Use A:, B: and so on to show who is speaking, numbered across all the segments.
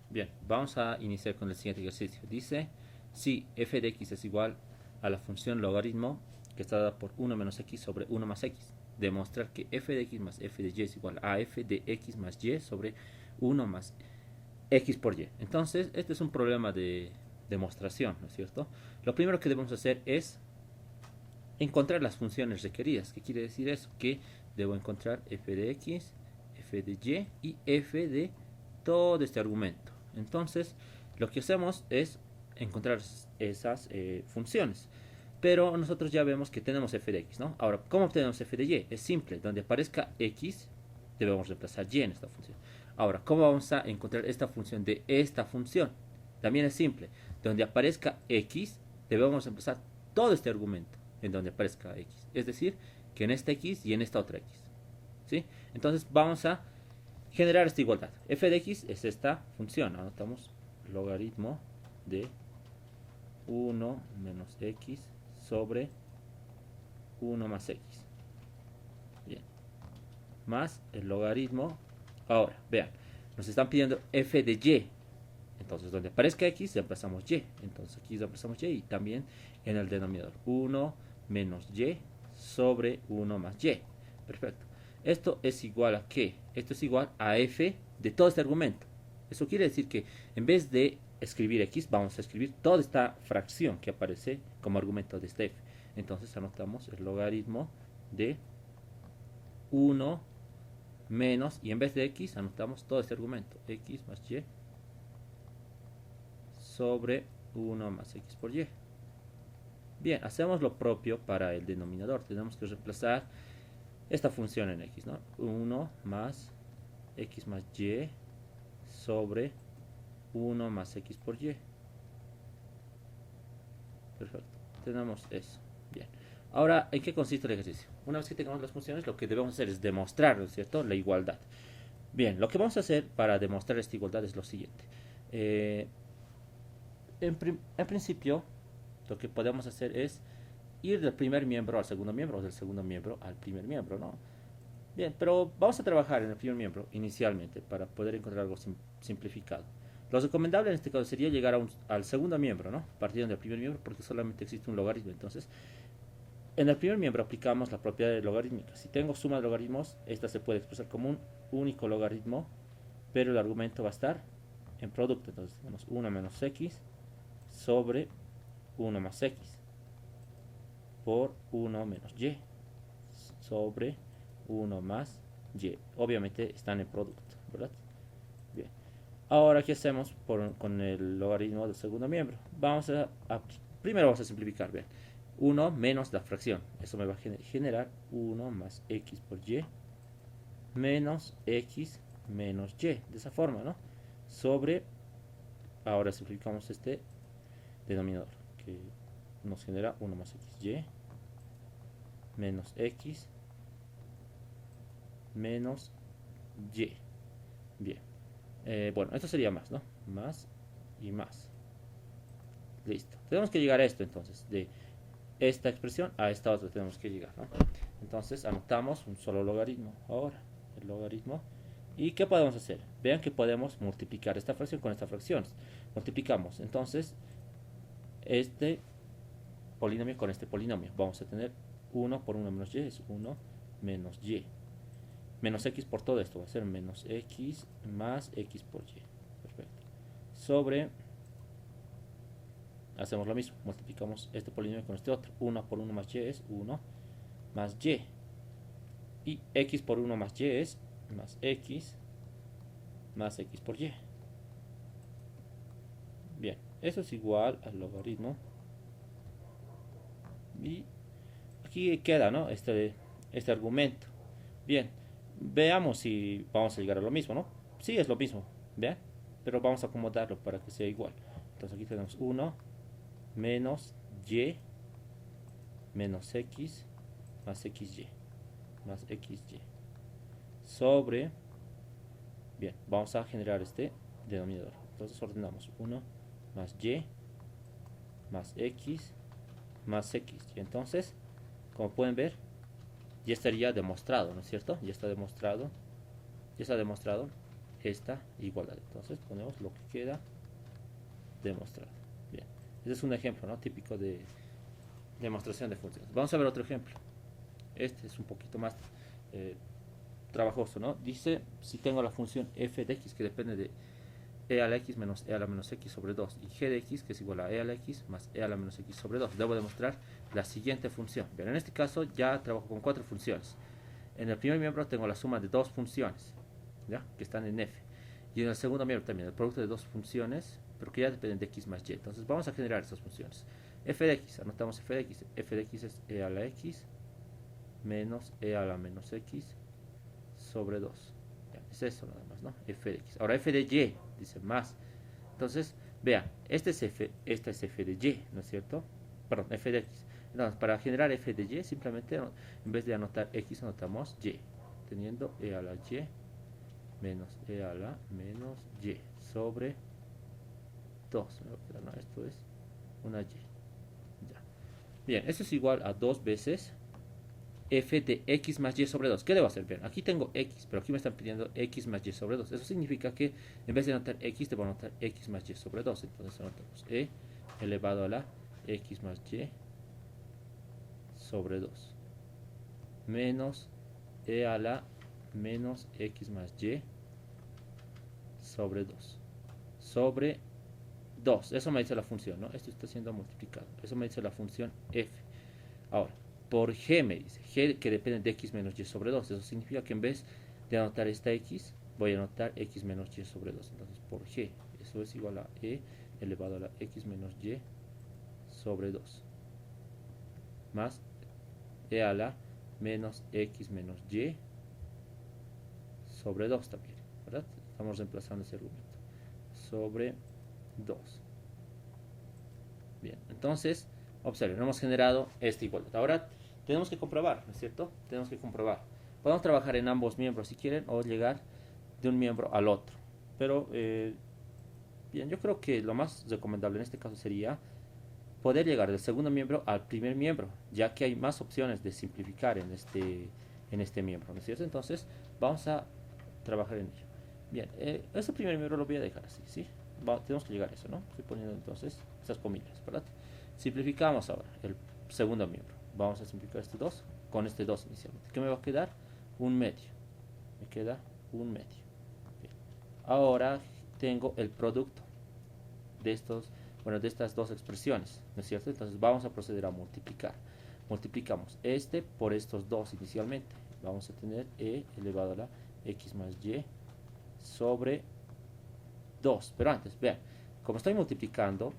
A: Bien, vamos a iniciar con el siguiente ejercicio. Dice, si f de x es igual a la función logaritmo que está dada por 1 menos x sobre 1 más x. Demostrar que f de x más f de y es igual a f de x más y sobre 1 más x por y. Entonces, este es un problema de demostración, ¿no es cierto? Lo primero que debemos hacer es encontrar las funciones requeridas. ¿Qué quiere decir eso? Que debo encontrar f de x, f de y f de todo este argumento. Entonces, lo que hacemos es encontrar esas funciones. Pero nosotros ya vemos que tenemos f de x, ¿no? Ahora, ¿cómo obtenemos f de y? Es simple, donde aparezca x, debemos reemplazar y en esta función. Ahora, ¿cómo vamos a encontrar esta función de esta función? También es simple, donde aparezca x, debemos reemplazar todo este argumento en donde aparezca x. Es decir, que en esta x y en esta otra x. ¿Sí? Entonces vamos a generar esta igualdad. F de x es esta función. Anotamos logaritmo de 1 menos x sobre 1 más x. Bien. Más el logaritmo. Ahora, vean, nos están pidiendo f de y. Entonces, donde aparezca x, reemplazamos y. Entonces, aquí reemplazamos y y también en el denominador. 1 menos y sobre 1 más y. Perfecto. Esto es igual a ¿qué? Esto es igual a f de todo este argumento. Eso quiere decir que en vez de escribir x, vamos a escribir toda esta fracción que aparece como argumento de este f. Entonces anotamos el logaritmo de 1 menos, y en vez de x anotamos todo este argumento, x más y sobre 1 más x por y. Bien, hacemos lo propio para el denominador. Tenemos que reemplazar esta función en x, ¿no? 1 más x más y sobre 1 más x por y. Perfecto. Tenemos eso. Bien. Ahora, ¿en qué consiste el ejercicio? Una vez que tengamos las funciones, lo que debemos hacer es demostrar, ¿no es cierto?, la igualdad. Bien, lo que vamos a hacer para demostrar esta igualdad es lo siguiente. En principio, lo que podemos hacer es ir del primer miembro al segundo miembro o del segundo miembro al primer miembro, ¿no? Bien, pero vamos a trabajar en el primer miembro inicialmente para poder encontrar algo simplificado. Lo recomendable en este caso sería llegar al segundo miembro, ¿no? Partiendo del primer miembro porque solamente existe un logaritmo. Entonces, en el primer miembro aplicamos la propiedad logarítmica. Si tengo suma de logaritmos, esta se puede expresar como un único logaritmo, pero el argumento va a estar en producto. Entonces tenemos 1 menos x sobre 1 más x por 1 menos y sobre 1 más y. Obviamente están en producto, ¿verdad? Bien. Ahora, ¿qué hacemos con el logaritmo del segundo miembro? Primero vamos a simplificar, bien. 1 menos la fracción. Eso me va a generar 1 más x por y menos x menos y. De esa forma, ¿no? Sobre, ahora simplificamos este denominador, que nos genera 1 más xy menos x menos y. Bien. Bueno, esto sería más, ¿no? Más y más. Listo. Tenemos que llegar a esto entonces. De esta expresión a esta otra tenemos que llegar, ¿no? Entonces anotamos un solo logaritmo. Ahora, el logaritmo. ¿Y qué podemos hacer? Vean que podemos multiplicar esta fracción con esta fracción. Multiplicamos. Entonces, este polinomio con este polinomio. Vamos a tener 1 por 1 menos y es 1 menos y. Menos x por todo esto va a ser menos x más x por y. Perfecto. Sobre, hacemos lo mismo, multiplicamos este polinomio con este otro. 1 por 1 más y es 1 más y. Y x por 1 más y es más x por y. Bien, eso es igual al logaritmo. Y aquí queda, ¿no? Este argumento. Bien, veamos si vamos a llegar a lo mismo, ¿no? Sí, es lo mismo, ¿vean? Pero vamos a acomodarlo para que sea igual. Entonces aquí tenemos 1 menos y menos x más xy más xy sobre, bien, vamos a generar este denominador. Entonces ordenamos 1 más y más x más x. Y entonces, como pueden ver, ya estaría demostrado, ¿no es cierto? Ya está demostrado esta igualdad. Entonces ponemos lo que queda demostrado. Bien, este es un ejemplo, ¿no?, típico de demostración de funciones. Vamos a ver otro ejemplo. Este es un poquito más trabajoso, ¿no? Dice, si tengo la función f de x que depende de e a la x menos e a la menos x sobre 2 y g de x que es igual a e a la x más e a la menos x sobre 2, debo demostrar la siguiente función. Bien, en este caso ya trabajo con 4 funciones. En el primer miembro tengo la suma de 2 funciones, ¿ya?, que están en f. Y en el segundo miembro también el producto de 2 funciones, pero que ya dependen de x más y. Entonces vamos a generar estas funciones. F de x, anotamos f de x. F de x es e a la x menos e a la menos x sobre 2. Ya, es eso nada más, ¿no? F de x. Ahora f de y, dice más. Entonces, vean, este es f, esta es f de y, ¿no es cierto? Perdón, f de x. Entonces, para generar f de y, simplemente en vez de anotar x, anotamos y, teniendo e a la y menos e a la menos y sobre 2. ¿No? Esto es una y. Ya. Bien, esto es igual a 2 veces f de x más y sobre 2. ¿Qué debo hacer? Bien, aquí tengo x, pero aquí me están pidiendo x más y sobre 2. Eso significa que en vez de anotar x, debo anotar x más y sobre 2. Entonces anotamos e elevado a la x más y sobre 2 menos e a la menos x más y sobre 2 sobre 2. Eso me dice la función, ¿no? Esto está siendo multiplicado. Eso me dice la función f. Ahora, por g me dice, g que depende de x menos y sobre 2. Eso significa que en vez de anotar esta x, voy a anotar x menos y sobre 2. Entonces, por g, eso es igual a e elevado a la x menos y sobre 2. Más e a la menos x menos y sobre 2 también, ¿verdad? Estamos reemplazando ese argumento. Sobre 2. Bien, entonces, observen, hemos generado esta igualdad. Ahora tenemos que comprobar, ¿no es cierto? Tenemos que comprobar. Podemos trabajar en ambos miembros si quieren o llegar de un miembro al otro. Pero, bien, yo creo que lo más recomendable en este caso sería poder llegar del segundo miembro al primer miembro, ya que hay más opciones de simplificar en este miembro, ¿no es cierto? Entonces, vamos a trabajar en ello. Bien, ese primer miembro lo voy a dejar así, ¿sí? Tenemos que llegar a eso, ¿no? Estoy poniendo entonces esas comillas, ¿verdad? Simplificamos ahora el segundo miembro. Vamos a simplificar este 2 con este 2 inicialmente. ¿Qué me va a quedar? Un medio. Me queda un medio. Bien. Ahora tengo el producto de estas dos expresiones, ¿no es cierto? Entonces vamos a proceder a multiplicar. Multiplicamos este por estos dos inicialmente. Vamos a tener e elevado a la x más y sobre 2. Pero antes, vean, como estoy multiplicando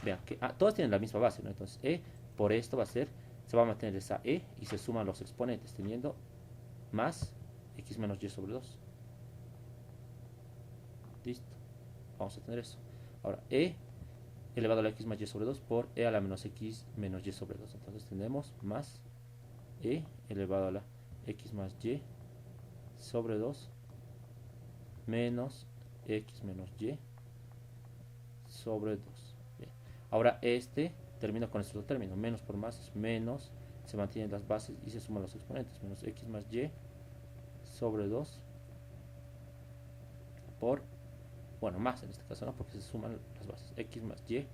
A: vean que todas tienen la misma base, ¿no? Entonces por esto se va a mantener esa y se suman los exponentes, teniendo más x menos y sobre 2. Listo. Vamos a tener eso. Ahora, elevado a la x más y sobre 2 por e a la menos x menos y sobre 2. Entonces tenemos más elevado a la x más y sobre 2 menos x menos y sobre 2. Bien. Ahora termino con este otro término. Menos por más es menos. Se mantienen las bases y se suman los exponentes. Menos x más y sobre 2 por, bueno, más en este caso, ¿no? Porque se suman las bases. X más y,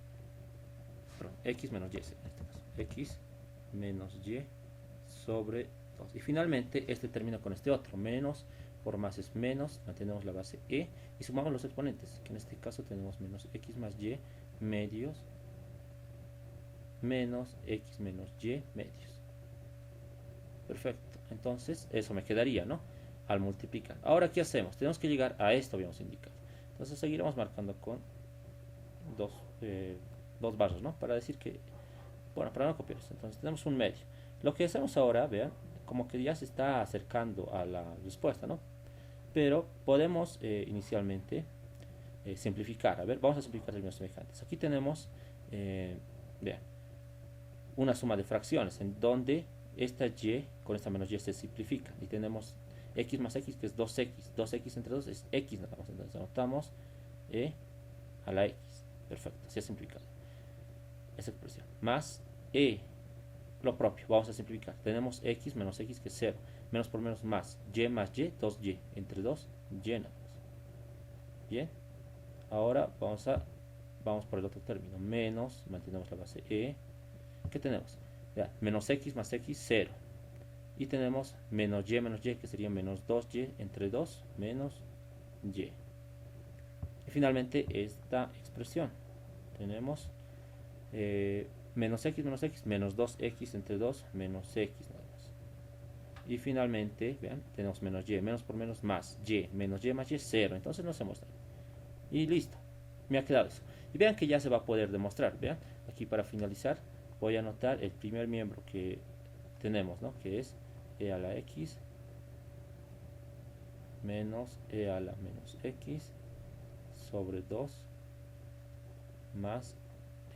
A: perdón, x menos y en este caso. X menos y sobre 2. Y finalmente termina con este otro. Menos por más es menos, mantenemos la base y sumamos los exponentes, que en este caso tenemos menos x más y medios menos x menos y medios. Perfecto, entonces eso me quedaría, ¿no? Al multiplicar. Ahora, ¿qué hacemos? Tenemos que llegar a esto, habíamos indicado. Entonces seguiremos marcando con dos barras, ¿no? Para decir que, bueno, para no copiar esto. Entonces tenemos un medio. Lo que hacemos ahora, vean, como que ya se está acercando a la respuesta, ¿no? Pero podemos inicialmente simplificar. A ver, vamos a simplificar términos semejantes. Aquí tenemos, vean, una suma de fracciones en donde esta y con esta menos y se simplifica. Y tenemos x más x, que es 2x. 2x entre 2 es x nada más. Entonces anotamos a la x. Perfecto, se ha simplificado esa expresión. Más lo propio, vamos a simplificar. Tenemos x menos x, que es 0. Menos por menos más y, 2y. Entre 2, y nada más. Bien, ahora vamos por el otro término, menos, mantenemos la base e. ¿Qué tenemos? Ya, menos x más x, 0. Y tenemos menos y, que sería menos 2y entre 2 menos y. Y finalmente esta expresión. Tenemos menos x, menos 2x entre 2 menos x nada más. Y finalmente, vean, tenemos menos y, menos por menos más y, menos y más y, 0. Entonces no hacemos nada. Y listo, me ha quedado eso. Y vean que ya se va a poder demostrar. Vean, aquí para finalizar voy a anotar el primer miembro que tenemos, ¿no? Que es e a la x menos e a la menos x sobre 2 más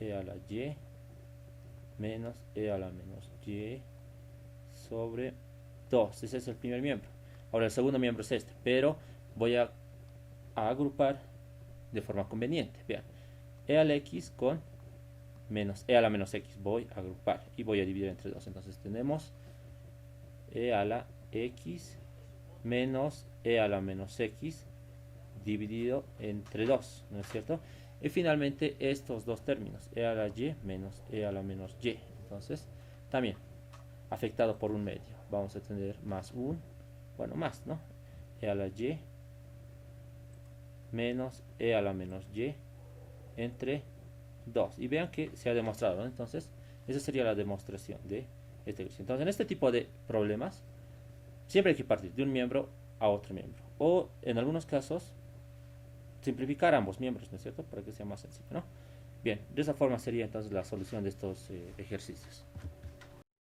A: e a la y menos e a la menos y sobre 2. Ese es el primer miembro. Ahora el segundo miembro es este, pero voy a agrupar de forma conveniente. Vean, e a la x con menos e a la menos x. Voy a agrupar y voy a dividir entre 2. Entonces tenemos e a la x menos e a la menos x dividido entre 2, ¿no es cierto? Y finalmente estos dos términos, e a la y menos e a la menos y. Entonces, también afectado por un medio. Vamos a tener más más, ¿no? E a la y menos e a la menos y entre 2. Y vean que se ha demostrado, ¿no? Entonces, esa sería la demostración de este ejercicio. Entonces, en este tipo de problemas, siempre hay que partir de un miembro a otro miembro. O, en algunos casos, simplificar ambos miembros, ¿no es cierto? Para que sea más sencillo, ¿no? Bien, de esa forma sería entonces la solución de estos ejercicios.